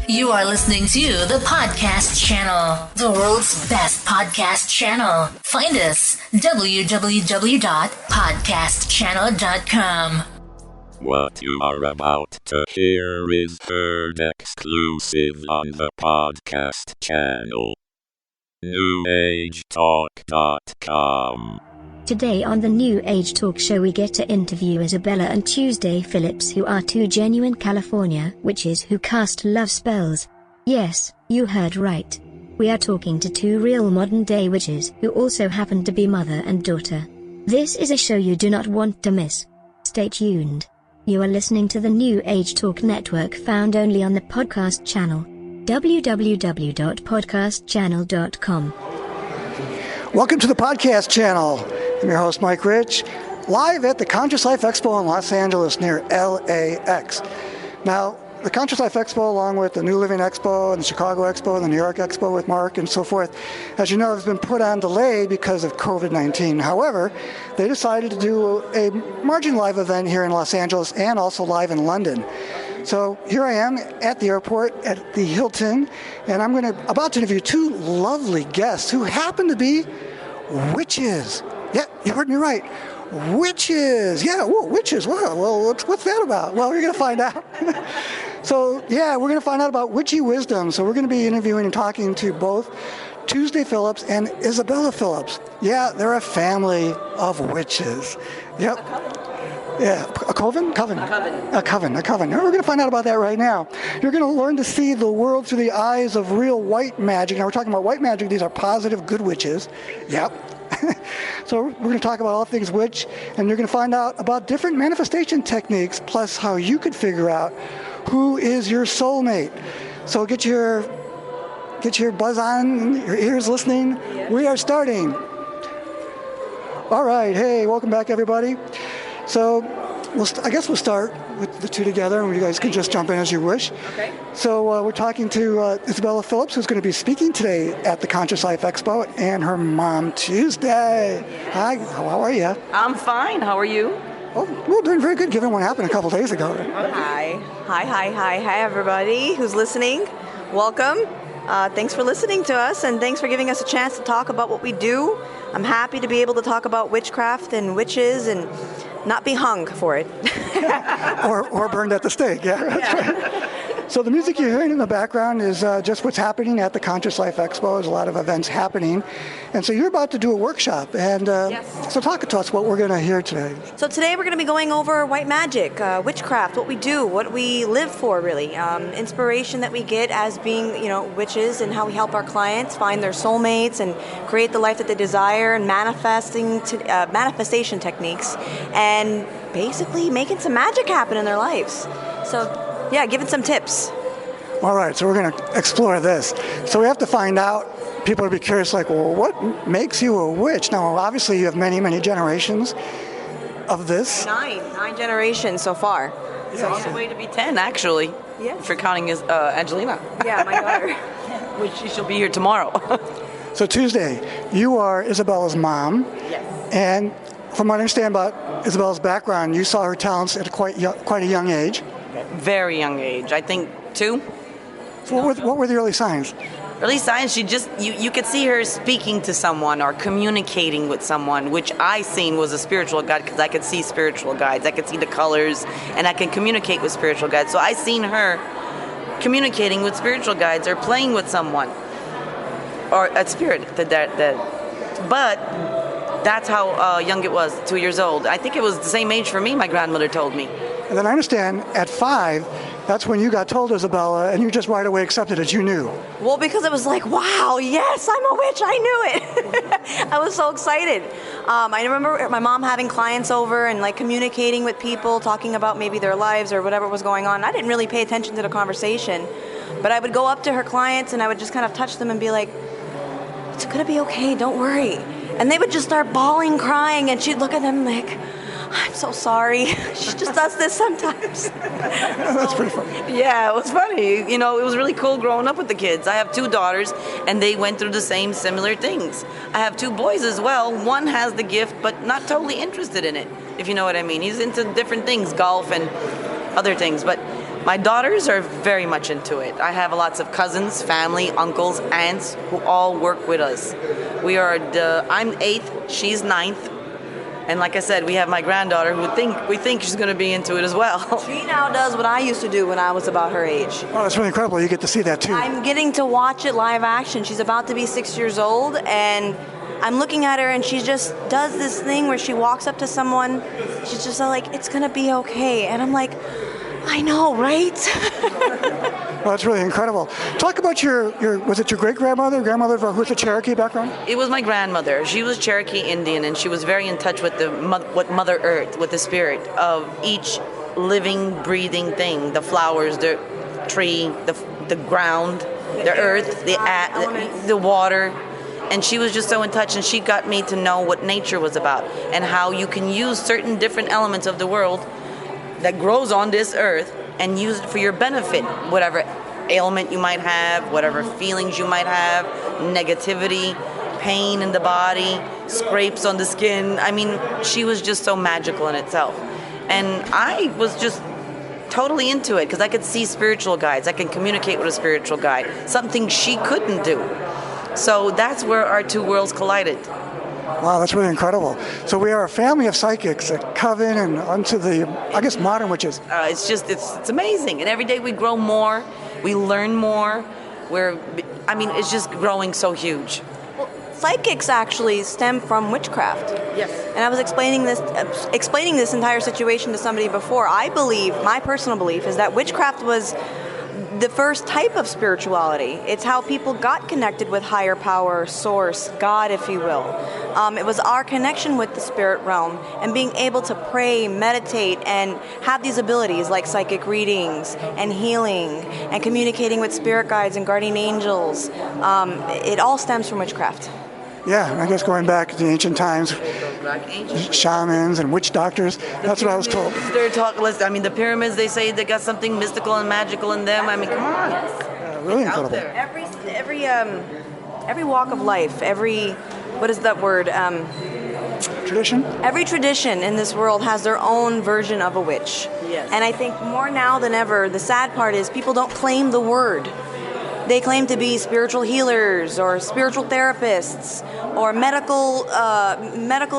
You are listening to the Podcast Channel, the world's best podcast channel. Find us, www.podcastchannel.com. What you are about to hear is heard exclusive on the Podcast Channel. NewAgeTalk.com. Today on the New Age Talk Show we get to interview Isabella and Tuesday Phillips, who are two genuine California witches who cast love spells. Yes, you heard right. We are talking to two real modern-day witches who also happen to be mother and daughter. This is a show you do not want to miss. Stay tuned. You are listening to the New Age Talk Network, found only on the Podcast Channel. www.podcastchannel.com. Welcome to the Podcast Channel. I'm your host, Mike Rich, live at the Conscious Life Expo in Los Angeles near LAX. Now, the Conscious Life Expo, along with the New Living Expo and the Chicago Expo and the New York Expo with Mark and so forth, as you know, has been put on delay because of COVID-19. However, they decided to do a margin live event here in Los Angeles and also live in London. So here I am at the airport at the Hilton, and I'm about to interview two lovely guests who happen to be witches. Yeah, you heard me right. Witches. Yeah, whoa, witches. Wow. Well, what's that about? Well, we're going to find out. So, yeah, we're going to find out about witchy wisdom. So we're going to be interviewing and talking to both Tuesday Phillips and Isabella Phillips. Yeah, they're a family of witches. Yep. Yeah, a coven? Coven. A coven. We're going to find out about that right now. You're going to learn to see the world through the eyes of real white magic. Now, we're talking about white magic. These are positive, good witches. Yep. So we're going to talk about all things witch, and you're going to find out about different manifestation techniques, plus how you could figure out who is your soulmate. So get your buzz on, your ears listening. Yeah. We are starting. All right. Hey, welcome back, everybody. So I guess we'll start with the two together, and you guys can just jump in as you wish. Okay. So we're talking to Isabella Phillips, who's going to be speaking today at the Conscious Life Expo, and her mom, Tuesday. Hi, how are you? I'm fine. How are you? Oh, we're doing very good, given what happened a couple days ago. Hi, everybody who's listening. Welcome. Thanks for listening to us, and thanks for giving us a chance to talk about what we do. I'm happy to be able to talk about witchcraft and witches and not be hung for it. or burned at the stake, yeah. That's right. So the music you're hearing in the background is just what's happening at the Conscious Life Expo. There's a lot of events happening. And so you're about to do a workshop. And yes. So talk to us what we're going to hear today. So today we're going to be going over white magic, witchcraft, what we do, what we live for, really. Inspiration that we get as being, witches, and how we help our clients find their soulmates and create the life that they desire, and manifestation techniques, and basically making some magic happen in their lives. So, yeah, give it some tips. All right, so we're going to explore this. So we have to find out. People will be curious, like, well, what makes you a witch? Now, obviously, you have many, many generations of this. Nine generations so far. It's on the way to be 10, actually. Yes. If you're counting Angelina. Yeah, my daughter. Which she'll be here tomorrow. So Tuesday, you are Isabella's mom. Yes. And from what I understand about Isabella's background, you saw her talents at quite a young age. Very young age. I think 2. So what were the early signs? Early signs, she just, you could see her speaking to someone or communicating with someone, which I seen was a spiritual guide, because I could see spiritual guides. I could see the colors, and I can communicate with spiritual guides. So I seen her communicating with spiritual guides or playing with someone or a spirit. But that's how young it was, 2 years old. I think it was the same age for me, my grandmother told me. And then I understand at 5, that's when you got told, Isabella, and you just right away accepted it. You knew. Well, because it was like, wow, yes, I'm a witch. I knew it. I was so excited. I remember my mom having clients over and like communicating with people, talking about maybe their lives or whatever was going on. I didn't really pay attention to the conversation, but I would go up to her clients and I would just kind of touch them and be like, it's going to be okay. Don't worry. And they would just start bawling, crying, and she'd look at them like, I'm so sorry. She just does this sometimes. That's pretty funny. Yeah, it was funny. It was really cool growing up with the kids. I have 2 daughters, and they went through the same similar things. I have 2 boys as well. One has the gift, but not totally interested in it, if you know what I mean. He's into different things, golf and other things. But My daughters are very much into it. I have lots of cousins, family, uncles, aunts who all work with us. I'm 8th, she's 9th. And like I said, we have my granddaughter who we think she's going to be into it as well. She now does what I used to do when I was about her age. Oh, that's really incredible. You get to see that too. I'm getting to watch it live action. She's about to be 6 years old, and I'm looking at her, and she just does this thing where she walks up to someone. She's just like, it's going to be okay. And I'm like, I know, right? Well, that's really incredible. Talk about was it your great-grandmother, who's a Cherokee background? It was my grandmother. She was Cherokee Indian, and she was very in touch with with Mother Earth, with the spirit of each living, breathing thing, the flowers, the tree, the ground, the earth, the water. And she was just so in touch, and she got me to know what nature was about and how you can use certain different elements of the world that grows on this earth and use it for your benefit, whatever ailment you might have, whatever feelings you might have, negativity, pain in the body, scrapes on the skin. I mean, she was just so magical in itself. And I was just totally into it because I could see spiritual guides. I can communicate with a spiritual guide, something she couldn't do. So that's where our two worlds collided. Wow, that's really incredible. So we are a family of psychics, a coven, and onto the, I guess, modern witches. It's amazing. And every day we grow more, we learn more. It's just growing so huge. Well, psychics actually stem from witchcraft. Yes. And I was explaining this entire situation to somebody before. I believe, my personal belief, is that witchcraft was the first type of spirituality. It's how people got connected with higher power, source, God, if you will. It was our connection with the spirit realm and being able to pray, meditate, and have these abilities like psychic readings and healing and communicating with spirit guides and guardian angels. It all stems from witchcraft. Yeah, I guess going back to the ancient times, shamans and witch doctors, that's what I was told. The pyramids, they say they got something mystical and magical in them. I mean, come on. Really incredible. Every walk of life, what is that word? Tradition? Every tradition in this world has their own version of a witch. Yes. And I think more now than ever, the sad part is people don't claim the word. They claim to be spiritual healers or spiritual therapists or medical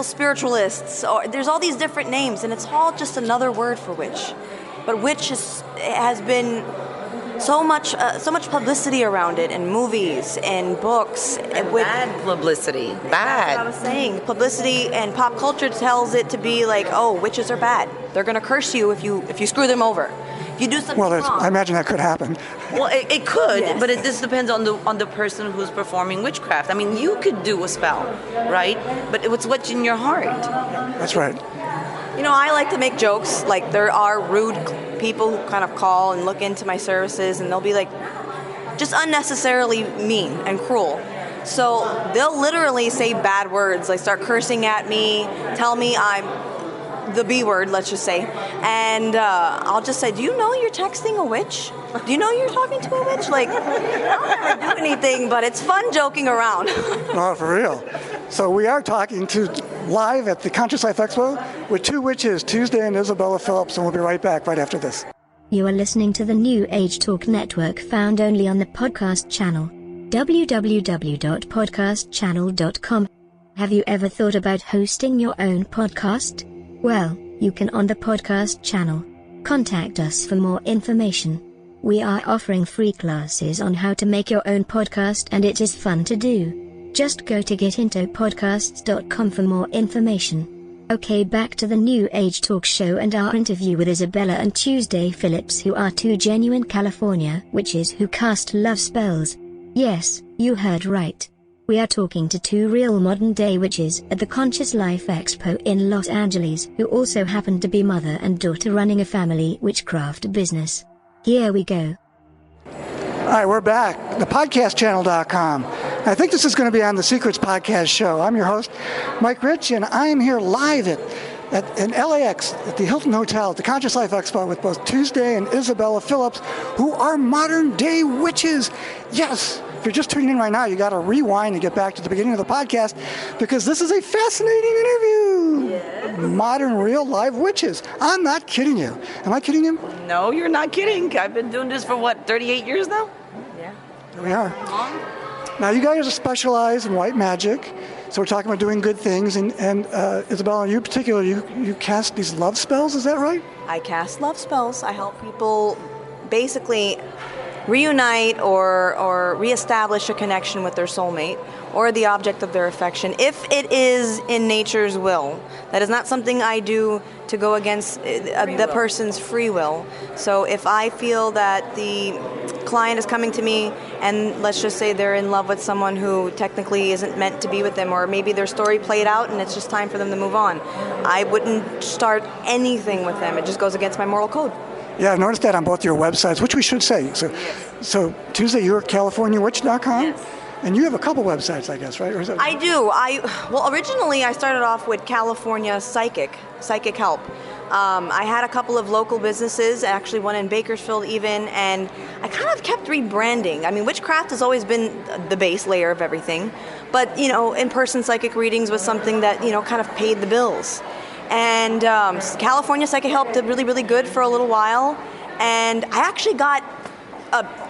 spiritualists. Or there's all these different names, and it's all just another word for witch. But witch has been so much publicity around it in movies and books. And bad publicity. Bad. That's what I was saying. Publicity and pop culture tells it to be like, oh, witches are bad. They're going to curse you if you screw them over. You do something wrong. I imagine that could happen. Well, it could, yes. but it just depends on the person who's performing witchcraft. I mean, you could do a spell, right? But it's what's in your heart. That's right. You know, I like to make jokes. Like, there are rude people who kind of call and look into my services, and they'll be like, just unnecessarily mean and cruel. So they'll literally say bad words, like start cursing at me, tell me I'm the B word, let's just say. And I'll just say, do you know you're texting a witch? Do you know you're talking to a witch? Like, I'll never do anything, but it's fun joking around. No, for real. So we are talking live at the Conscious Life Expo with two witches, Tuesday and Isabella Phillips, and we'll be right back right after this. You are listening to the New Age Talk Network, found only on the podcast channel, www.podcastchannel.com. Have you ever thought about hosting your own podcast? Well, you can on the podcast channel. Contact us for more information. We are offering free classes on how to make your own podcast, and it is fun to do. Just go to getintopodcasts.com for more information. Okay, back to the New Age Talk Show and our interview with Isabella and Tuesday Phillips, who are two genuine California witches who cast love spells. Yes, you heard right. We are talking to two real modern-day witches at the Conscious Life Expo in Los Angeles, who also happen to be mother and daughter running a family witchcraft business. Here we go. All right, we're back. Thepodcastchannel.com. I think this is going to be on the Secrets Podcast Show. I'm your host, Mike Rich, and I am here live in LAX at the Hilton Hotel at the Conscious Life Expo with both Tuesday and Isabella Phillips, who are modern-day witches. Yes. If you're just tuning in right now, you got to rewind and get back to the beginning of the podcast because this is a fascinating interview. modern, real, live witches. I'm not kidding you. Am I kidding you? No, you're not kidding. I've been doing this for 38 years now? Yeah. Here we are. Now, you guys are specialized in white magic, so we're talking about doing good things. And Isabella, you in particular, you cast these love spells, is that right? I cast love spells. I help people basically reunite or reestablish a connection with their soulmate or the object of their affection, if it is in nature's will. That is not something I do to go against the person's free will. So if I feel that the client is coming to me and let's just say they're in love with someone who technically isn't meant to be with them, or maybe their story played out and it's just time for them to move on, I wouldn't start anything with them. It just goes against my moral code. Yeah, I've noticed that on both your websites, which we should say. So Tuesday, you're CaliforniaWitch.com? Yes. And you have a couple websites, I guess, right? Or is that... I do. Well, originally I started off with California Psychic Help. I had a couple of local businesses, actually one in Bakersfield even, and I kind of kept rebranding. I mean, witchcraft has always been the base layer of everything, but, in-person psychic readings was something that, kind of paid the bills. And California Psychic Help did really, really good for a little while, and I actually got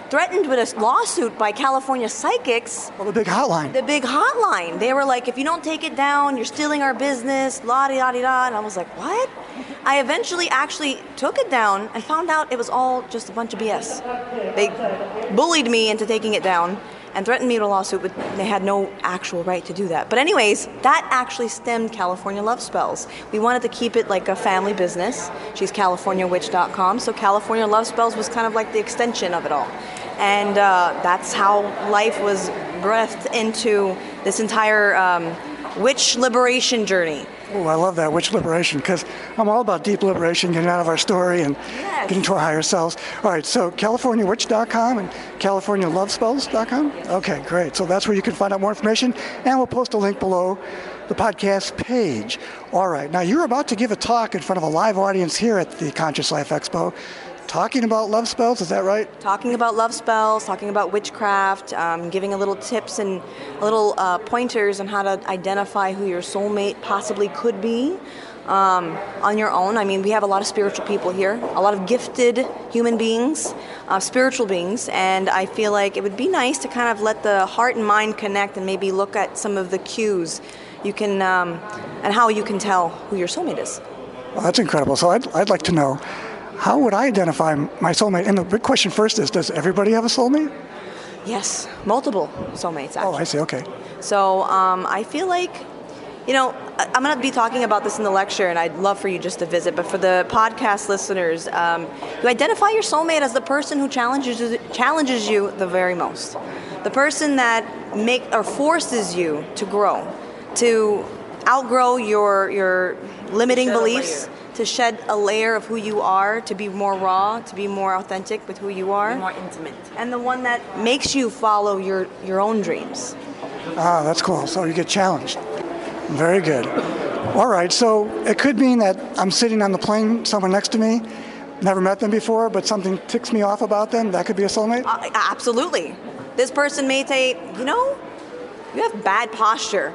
threatened with a lawsuit by California Psychics. Well, the big hotline. The big hotline. They were like, if you don't take it down, you're stealing our business, la-di-da-di-da. And I was like, what? I eventually actually took it down and found out it was all just a bunch of BS. They bullied me into taking it down and threatened me with a lawsuit, but they had no actual right to do that. But anyways, that actually stemmed California Love Spells. We wanted to keep it like a family business. She's CaliforniaWitch.com, so California Love Spells was kind of like the extension of it all. And that's how life was breathed into this entire witch liberation journey. Oh, I love that, witch liberation, because I'm all about deep liberation, getting out of our story and getting to our higher selves. All right, so CaliforniaWitch.com and CaliforniaLoveSpells.com? Okay, great. So that's where you can find out more information, and we'll post a link below the podcast page. All right, now you're about to give a talk in front of a live audience here at the Conscious Life Expo, talking about love spells, is that right? Talking about love spells, talking about witchcraft, giving a little tips and a little pointers on how to identify who your soulmate possibly could be on your own. I mean, we have a lot of spiritual people here, a lot of gifted human beings, spiritual beings, and I feel like it would be nice to kind of let the heart and mind connect and maybe look at some of the cues you can and how you can tell who your soulmate is. Well, that's incredible. So I'd like to know, how would I identify my soulmate? And the big question first is, does everybody have a soulmate? Yes, multiple soulmates, actually. Oh, I see, okay. So I feel like, I'm going to be talking about this in the lecture, and I'd love for you just to visit, but for the podcast listeners, you identify your soulmate as the person who challenges you the very most. The person that forces you to grow, to outgrow your limiting beliefs, to shed a layer of who you are, to be more raw, to be more authentic with who you are. Be more intimate. And the one that makes you follow your own dreams. Ah, that's cool. So you get challenged. Very good. All right, so it could mean that I'm sitting on the plane, someone next to me, never met them before, but something ticks me off about them. That could be a soulmate? Absolutely. This person may say, you have bad posture.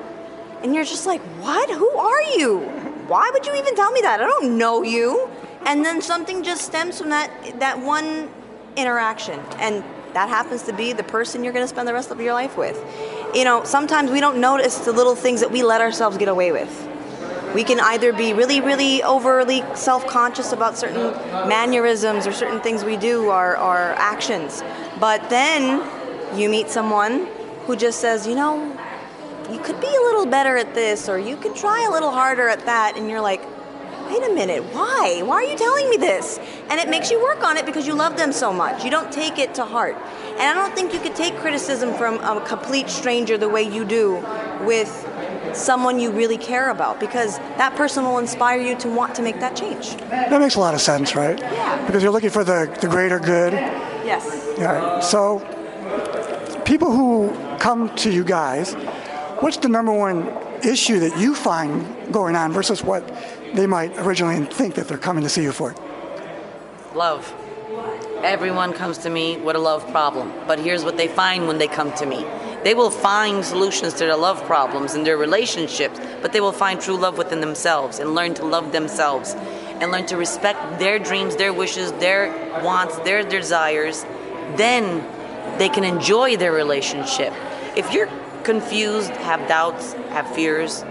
And you're just like, what? Who are you? Why would you even tell me that? I don't know you. And then something just stems from that one interaction. And that happens to be the person you're going to spend the rest of your life with. Sometimes we don't notice the little things that we let ourselves get away with. We can either be really, really overly self-conscious about certain mannerisms or certain things we do, our actions. But then you meet someone who just says, you could be a little better at this, or you could try a little harder at that, and you're like, wait a minute, why? Why are you telling me this? And it makes you work on it because you love them so much. You don't take it to heart. And I don't think you could take criticism from a complete stranger the way you do with someone you really care about, because that person will inspire you to want to make that change. That makes a lot of sense, right? Yeah. Because you're looking for the greater good. Yes. Yeah. So people who come to you guys, what's the number one issue that you find going on versus what they might originally think that they're coming to see you for? Love. Everyone comes to me with a love problem, but here's what they find when they come to me. They will find solutions to their love problems and their relationships, but they will find true love within themselves and learn to love themselves and learn to respect their dreams, their wishes, their wants, their desires. Then they can enjoy their relationship. If you're confused, have doubts, have fears,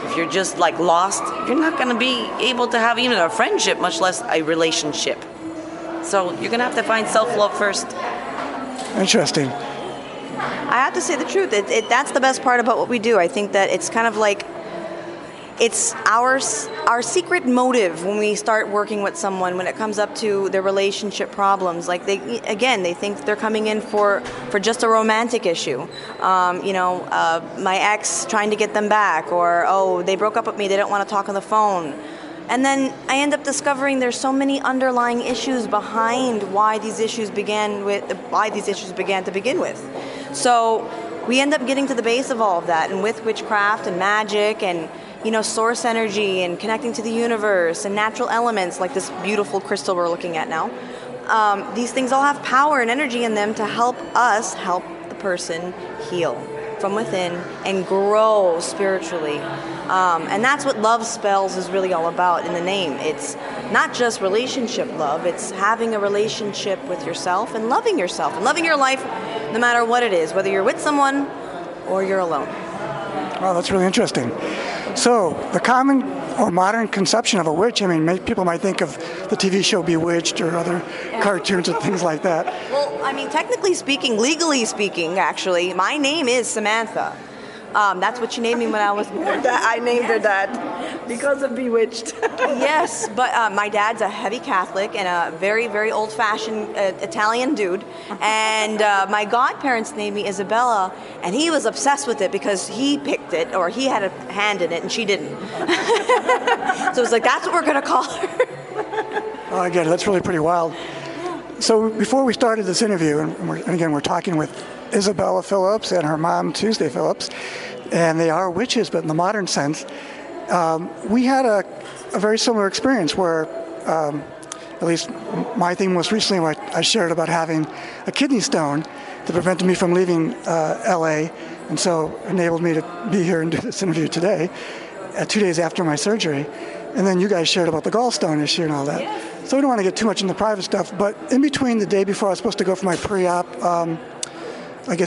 if you're just like lost, you're not going to be able to have even a friendship, much less a relationship. So you're going to have to find self-love first. Interesting. I have to say the truth. That's the best part about what we do. I think that it's kind of like, it's our secret motive when we start working with someone when it comes up to their relationship problems. Like they think they're coming in for just a romantic issue. My ex trying to get them back, or they broke up with me, they don't want to talk on the phone. And then I end up discovering there's so many underlying issues behind why these issues began to begin with. So we end up getting to the base of all of that, and with witchcraft and magic and source energy and connecting to the universe and natural elements like this beautiful crystal we're looking at now. These things all have power and energy in them to help us help the person heal from within and grow spiritually. And that's what love spells is really all about in the name. It's not just relationship love, it's having a relationship with yourself and loving your life no matter what it is, whether you're with someone or you're alone. Wow, that's really interesting. So the common or modern conception of a witch, people might think of the TV show Bewitched or other cartoons and things like that. Well, technically speaking, legally speaking, actually, my name is Samantha. That's what she named me when I was born. I named her that because of Bewitched. Yes, but my dad's a heavy Catholic and a very, very old-fashioned Italian dude. And my godparents named me Isabella, and he was obsessed with it because he picked it, or he had a hand in it, and she didn't. So it's like, that's what we're going to call her. Oh, I get it. That's really pretty wild. So before we started this interview, and again, we're talking with Isabella Phillips and her mom, Tuesday Phillips, and they are witches, but in the modern sense. We had a very similar experience where, at least my thing was recently where I shared about having a kidney stone that prevented me from leaving LA, and so enabled me to be here and do this interview today, 2 days after my surgery. And then you guys shared about the gallstone issue and all that. Yes. So we don't want to get too much into private stuff, but in between the day before I was supposed to go for my pre-op,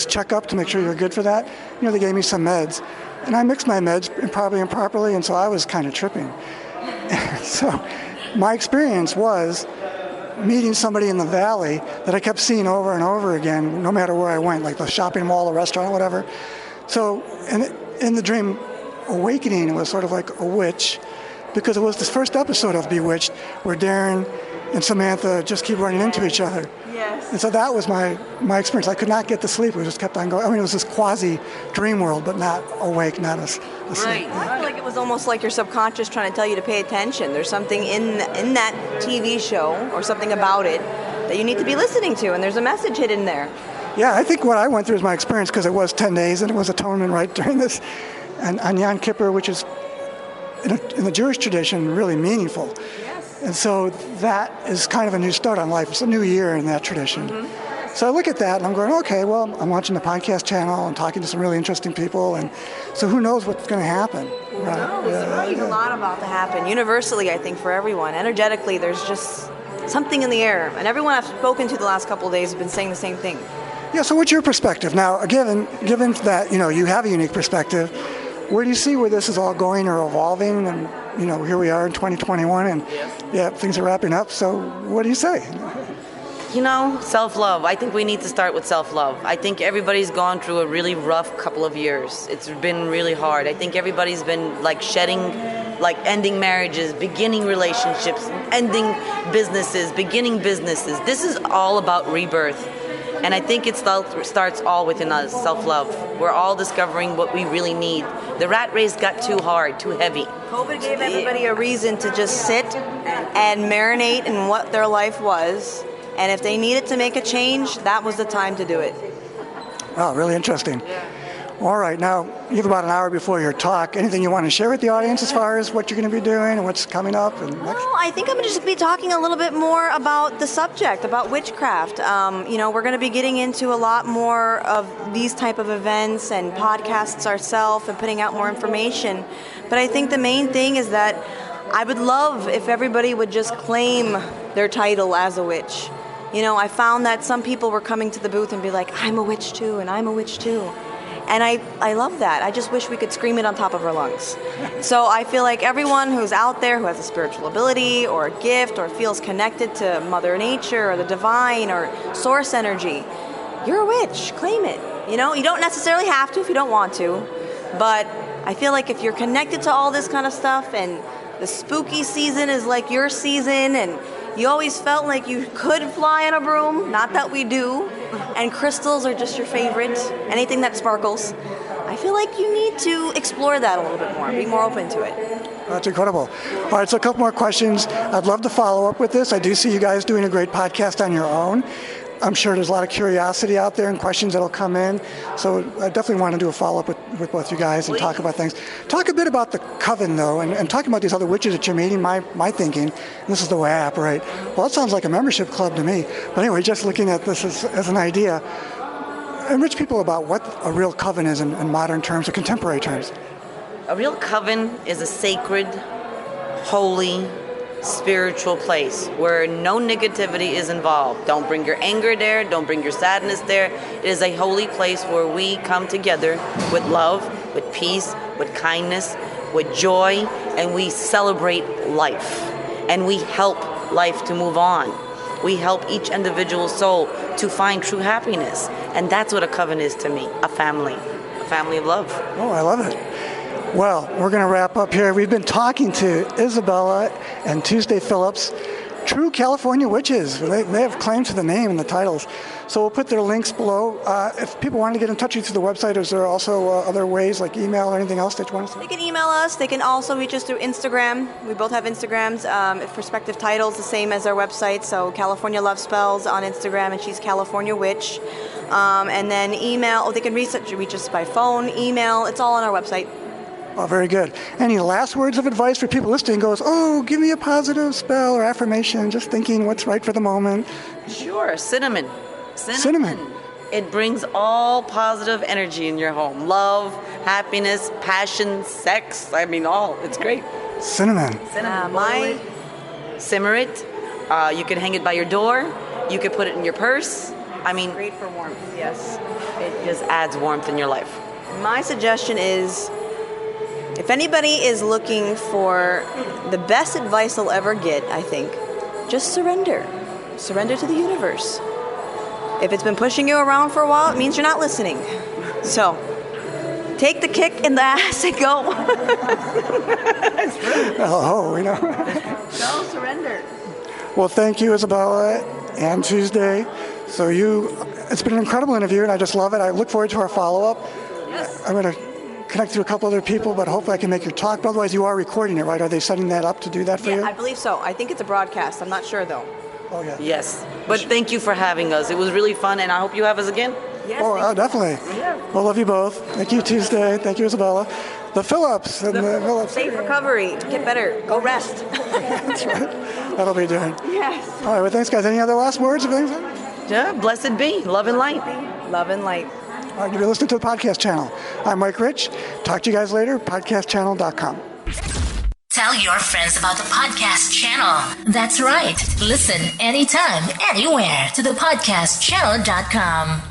checkup to make sure you're good for that, they gave me some meds. And I mixed my meds probably improperly, and so I was kind of tripping. So my experience was meeting somebody in the valley that I kept seeing over and over again, no matter where I went, like the shopping mall, the restaurant, whatever. So in the dream awakening, it was sort of like a witch, because it was this first episode of Bewitched where Darren and Samantha just keep running into each other. Yes. And so that was my experience. I could not get to sleep. It just kept on going. It was this quasi-dream world, but not awake, not asleep. Right. I feel like it was almost like your subconscious trying to tell you to pay attention. There's something in that TV show or something about it that you need to be listening to, and there's a message hidden there. Yeah, I think what I went through is my experience, because it was 10 days, and it was atonement right during this, and on Yom Kippur, which is, in the Jewish tradition, really meaningful. Yes. And so that is kind of a new start on life. It's a new year in that tradition. Mm-hmm. So I look at that and I'm going, okay, well, I'm watching the podcast channel and talking to some really interesting people, and so who knows what's going to happen. Right? There's a lot about to happen. Universally, I think, for everyone. Energetically, there's just something in the air. And everyone I've spoken to the last couple of days has been saying the same thing. Yeah, so what's your perspective? Now, given that, you have a unique perspective, where do you see where this is all going or evolving? And, here we are in 2021, and things are wrapping up. So what do you say? Self-love. I think we need to start with self-love. I think everybody's gone through a really rough couple of years. It's been really hard. I think everybody's been ending marriages, beginning relationships, ending businesses, beginning businesses. This is all about rebirth. And I think it starts all within us, self-love. We're all discovering what we really need. The rat race got too hard, too heavy. COVID gave everybody a reason to just sit and marinate in what their life was. And if they needed to make a change, that was the time to do it. Oh, really interesting. All right, now you have about an hour before your talk. Anything you want to share with the audience as far as what you're going to be doing and what's coming up? And next? Well, I think I'm going to just be talking a little bit more about the subject, about witchcraft. We're going to be getting into a lot more of these type of events and podcasts ourselves and putting out more information. But I think the main thing is that I would love if everybody would just claim their title as a witch. I found that some people were coming to the booth and be like, I'm a witch too, and I'm a witch too. And I love that. I just wish we could scream it on top of our lungs. So I feel like everyone who's out there who has a spiritual ability or a gift or feels connected to Mother Nature or the divine or source energy, you're a witch. Claim it. You don't necessarily have to if you don't want to. But I feel like if you're connected to all this kind of stuff and the spooky season is like your season and you always felt like you could fly in a broom, not that we do, and crystals are just your favorite, anything that sparkles. I feel like you need to explore that a little bit more, be more open to it. That's incredible. All right, so a couple more questions. I'd love to follow up with this. I do see you guys doing a great podcast on your own. I'm sure there's a lot of curiosity out there and questions that'll come in. So I definitely want to do a follow-up with both you guys and talk about things. Talk a bit about the coven, though, and talking about these other witches that you're meeting. My thinking, and this is the way I operate, well, it sounds like a membership club to me. But anyway, just looking at this as an idea, enrich people about what a real coven is in modern terms or contemporary terms. A real coven is a sacred, holy, spiritual place where no negativity is involved. Don't bring your anger there. Don't bring your sadness there. It is a holy place where we come together with love, with peace, with kindness, with joy, and we celebrate life. And we help life to move on. We help each individual soul to find true happiness. And that's what a coven is to me, a family of love. Oh, I love it. Well, we're going to wrap up here. We've been talking to Isabella and Tuesday Phillips, true California witches. They have claim to the name and the titles. So we'll put their links below. If people want to get in touch with you through the website, is there also other ways like email or anything else that you want to say? They can email us. They can also reach us through Instagram. We both have Instagrams. Prospective titles, the same as our website. So California Love Spells on Instagram, and she's California Witch. And then email. They can reach us by phone, email. It's all on our website. Oh, very good. Any last words of advice for people listening? Goes, give me a positive spell or affirmation, just thinking what's right for the moment. Sure, cinnamon. Cinnamon. It brings all positive energy in your home. Love, happiness, passion, sex. All. It's great. Cinnamon. Simmer it. You can hang it by your door. You can put it in your purse. Great for warmth, yes. It just adds warmth in your life. My suggestion is, if anybody is looking for the best advice they'll ever get, I think, just surrender. Surrender to the universe. If it's been pushing you around for a while, it means you're not listening. So, take the kick in the ass and go. No, surrender. Well, thank you, Isabella and Tuesday. So it's been an incredible interview, and I just love it. I look forward to our follow-up. Yes. I'm going to connect to a couple other people, but hopefully I can make your talk. But otherwise, you are recording it, right? Are they setting that up to do that for you? Yeah, I believe so. I think it's a broadcast. I'm not sure, though. Oh, yeah. Yes. But thank you for having us. It was really fun, and I hope you have us again. Yes, definitely. Yeah. Well, love you both. Thank you, Tuesday. Thank you, Isabella. The Phillips. And the Phillips. Safe recovery. Get better. Go rest. That's right. That'll be doing. Yes. All right. Well, thanks, guys. Any other last words or things? Yeah, blessed be. Love and light. Love and light. All right, you're listening to the podcast channel. I'm Mike Rich. Talk to you guys later. Podcastchannel.com. Tell your friends about the podcast channel. That's right. Listen anytime, anywhere to the podcastchannel.com.